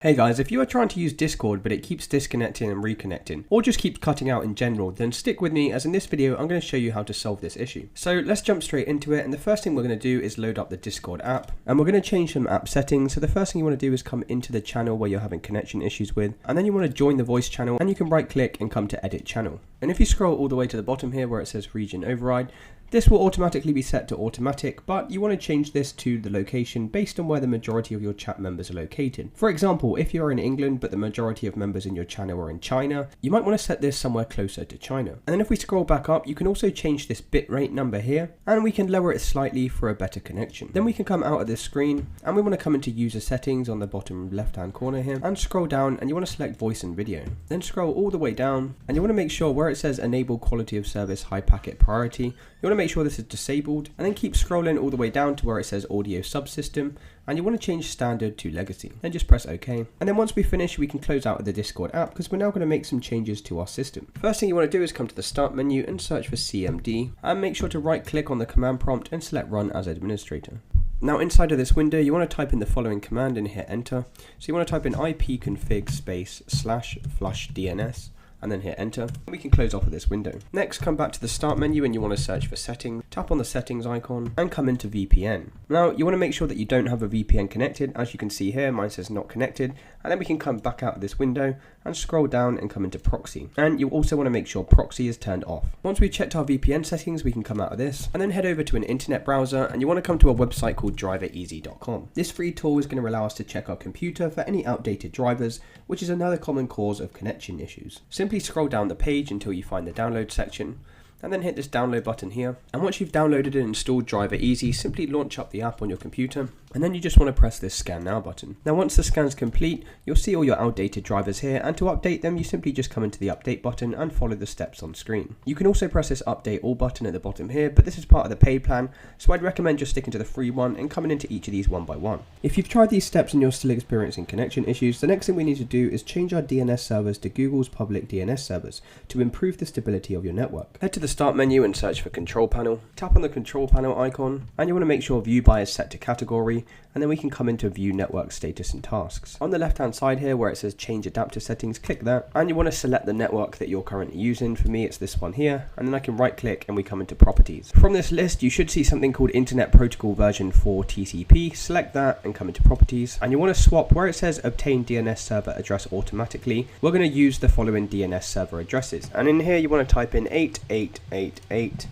Hey guys, if you are trying to use Discord but it keeps disconnecting and reconnecting, or just keeps cutting out in general, then stick with me as in this video I'm going to show you how to solve this issue. So let's jump straight into it, and the first thing we're going to do is load up the Discord app, and we're going to change some app settings. So the first thing you want to do is come into the channel where you're having connection issues with, and then you want to join the voice channel, and you can right click and come to edit channel. And if you scroll all the way to the bottom here where it says region override, this will automatically be set to automatic, but you want to change this to the location based on where the majority of your chat members are located. For example, if you're in England but the majority of members in your channel are in China, you might want to set this somewhere closer to China. And then if we scroll back up, you can also change this bitrate number here, and we can lower it slightly for a better connection. Then we can come out of this screen, and we want to come into user settings on the bottom left hand corner here, and scroll down, and you want to select voice and video. Then scroll all the way down, and you want to make sure where it says enable quality of service high packet priority, you want to make sure this is disabled, and then keep scrolling all the way down to where it says audio subsystem, and you want to change standard to legacy. Then just press OK. And then once we finish, we can close out of the Discord app because we're now going to make some changes to our system. First thing you want to do is come to the start menu and search for CMD, and make sure to right click on the command prompt and select run as administrator. Now inside of this window, you want to type in the following command and hit enter. So you want to type in ipconfig space /flush DNS, and then hit enter, and we can close off of this window. Next, come back to the start menu and you want to search for settings, tap on the settings icon and come into VPN. Now you want to make sure that you don't have a VPN connected. As you can see here, mine says not connected, and then we can come back out of this window and scroll down and come into proxy. And you also want to make sure proxy is turned off. Once we've checked our VPN settings, we can come out of this and then head over to an internet browser, and you want to come to a website called drivereasy.com. This free tool is going to allow us to check our computer for any outdated drivers, which is another common cause of connection issues. Simply scroll down the page until you find the download section, and then hit this download button here. And once you've downloaded and installed Driver Easy, simply launch up the app on your computer, and then you just want to press this scan now button. Now once the scan's complete, you'll see all your outdated drivers here, and to update them you simply just come into the update button and follow the steps on screen. You can also press this update all button at the bottom here, but this is part of the paid plan, so I'd recommend just sticking to the free one and coming into each of these one by one. If you've tried these steps and you're still experiencing connection issues, the next thing we need to do is change our DNS servers to Google's public DNS servers to improve the stability of your network. Head to the start menu and search for control panel, tap on the control panel icon, and you want to make sure view by is set to category, and then we can come into view network status and tasks. On the left hand side here where it says change adapter settings, click that, and you want to select the network that you're currently using. For me it's this one here, and then I can right click and we come into properties. From this list you should see something called Internet Protocol version 4 TCP, select that and come into properties, and you want to swap where it says obtain DNS server address automatically. We're going to use the following DNS server addresses, and in here you want to type in 8888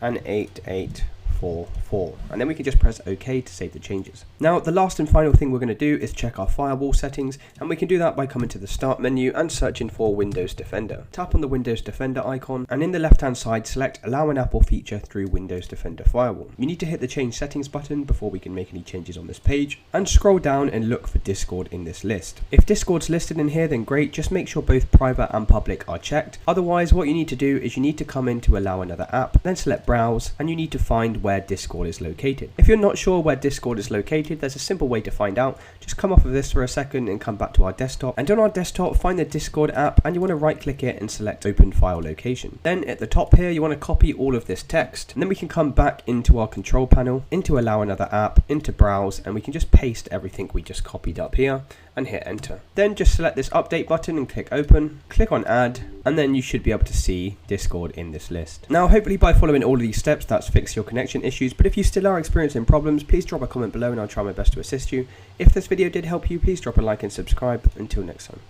and 8844, and then we can just press OK to save the changes. Now the last and final thing we're going to do is check our firewall settings, and we can do that by coming to the start menu and searching for Windows Defender. Tap on the Windows Defender icon, and in the left hand side select allow an app or feature through Windows Defender firewall. You need to hit the change settings button before we can make any changes on this page, and scroll down and look for Discord in this list. If Discord's listed in here, then great, just make sure both private and public are checked. Otherwise what you need to do is you need to come in to allow another app, then select browse, and you need to find where Discord is located. If you're not sure where Discord is located, there's a simple way to find out. Just come off of this for a second and come back to our desktop, and on our desktop find the Discord app, and you want to right click it and select open file location. Then at the top here you want to copy all of this text, and then we can come back into our control panel, into allow another app, into browse, and we can just paste everything we just copied up here and hit enter. Then just select this update button and click open, click on add, and then you should be able to see Discord in this list. Now hopefully by following all of these steps that's fixed your connection issues, but if you still are experiencing problems, please drop a comment below and I'll try my best to assist you. If this video did help you, please drop a like and subscribe. Until next time.